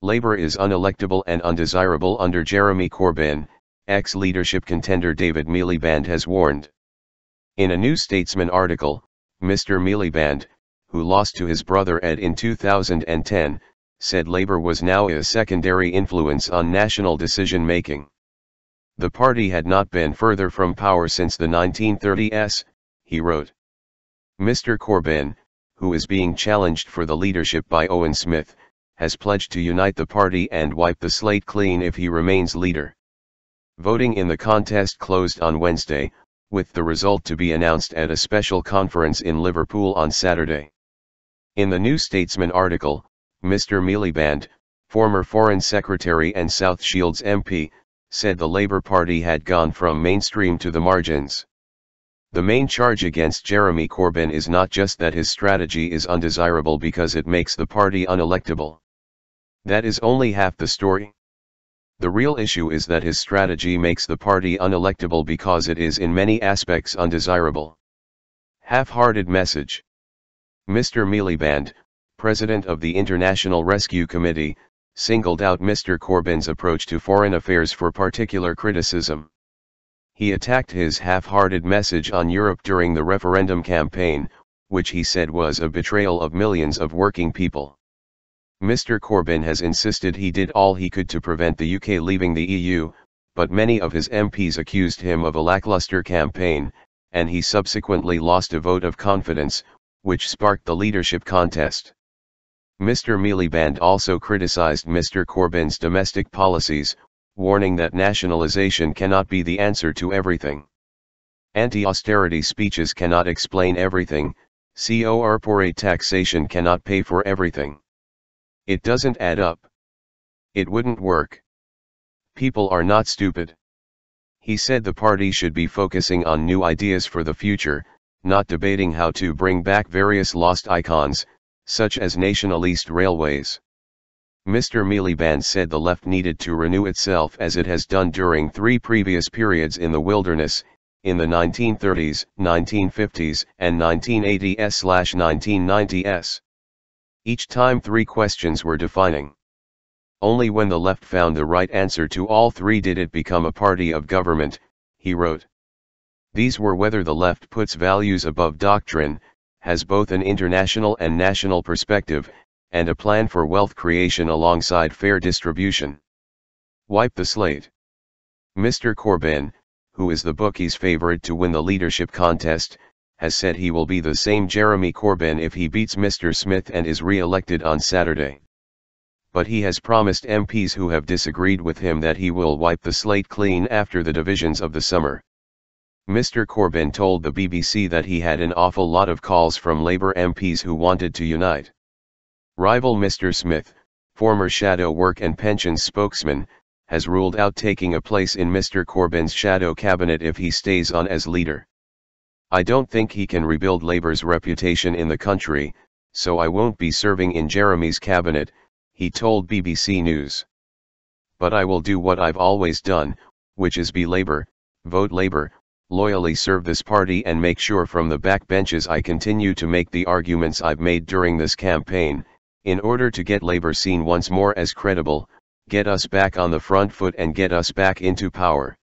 Labour is unelectable and undesirable under Jeremy Corbyn, ex-leadership contender David Miliband has warned. In a new Statesman article, Mr. Miliband, who lost to his brother Ed in 2010, said Labour was now a secondary influence on national decision-making. The party had not been further from power since the 1930s, he wrote. Mr. Corbyn, who is being challenged for the leadership by Owen Smith, has pledged to unite the party and wipe the slate clean if he remains leader. Voting in the contest closed on Wednesday, with the result to be announced at a special conference in Liverpool on Saturday. In the New Statesman article, Mr. Miliband, former Foreign Secretary and South Shields MP, said the Labour Party had gone from mainstream to the margins. The main charge against Jeremy Corbyn is not just that his strategy is undesirable because it makes the party unelectable. That is only half the story. The real issue is that his strategy makes the party unelectable because it is in many aspects undesirable. Half-hearted message. Mr. Miliband, president of the International Rescue Committee, singled out Mr. Corbyn's approach to foreign affairs for particular criticism. He attacked his half-hearted message on Europe during the referendum campaign, which he said was a betrayal of millions of working people. Mr. Corbyn has insisted he did all he could to prevent the UK leaving the EU, but many of his MPs accused him of a lackluster campaign, and he subsequently lost a vote of confidence, which sparked the leadership contest. Mr. Miliband also criticized Mr. Corbyn's domestic policies, warning that nationalisation cannot be the answer to everything. Anti-austerity speeches cannot explain everything, corporate taxation cannot pay for everything. It doesn't add up. It wouldn't work. People are not stupid. He said the party should be focusing on new ideas for the future, not debating how to bring back various lost icons, such as nationalist railways. Mr. Miliband said the left needed to renew itself as it has done during 3 previous periods in the wilderness, in the 1930s, 1950s, and 1980s/1990s. Each time 3 questions were defining. Only when the left found the right answer to all 3 did it become a party of government, he wrote. These were whether the left puts values above doctrine, has both an international and national perspective, and a plan for wealth creation alongside fair distribution. Wipe the slate. Mr. Corbyn, who is the bookies' favorite to win the leadership contest, has said he will be the same Jeremy Corbyn if he beats Mr. Smith and is re-elected on Saturday. But he has promised MPs who have disagreed with him that he will wipe the slate clean after the divisions of the summer. Mr. Corbyn told the BBC that he had an awful lot of calls from Labour MPs who wanted to unite. Rival Mr. Smith, former shadow work and pensions spokesman, has ruled out taking a place in Mr. Corbyn's shadow cabinet if he stays on as leader. I don't think he can rebuild Labour's reputation in the country, so I won't be serving in Jeremy's cabinet, he told BBC News. But I will do what I've always done, which is be Labour, vote Labour, loyally serve this party and make sure from the backbenches I continue to make the arguments I've made during this campaign, in order to get Labour seen once more as credible, get us back on the front foot and get us back into power.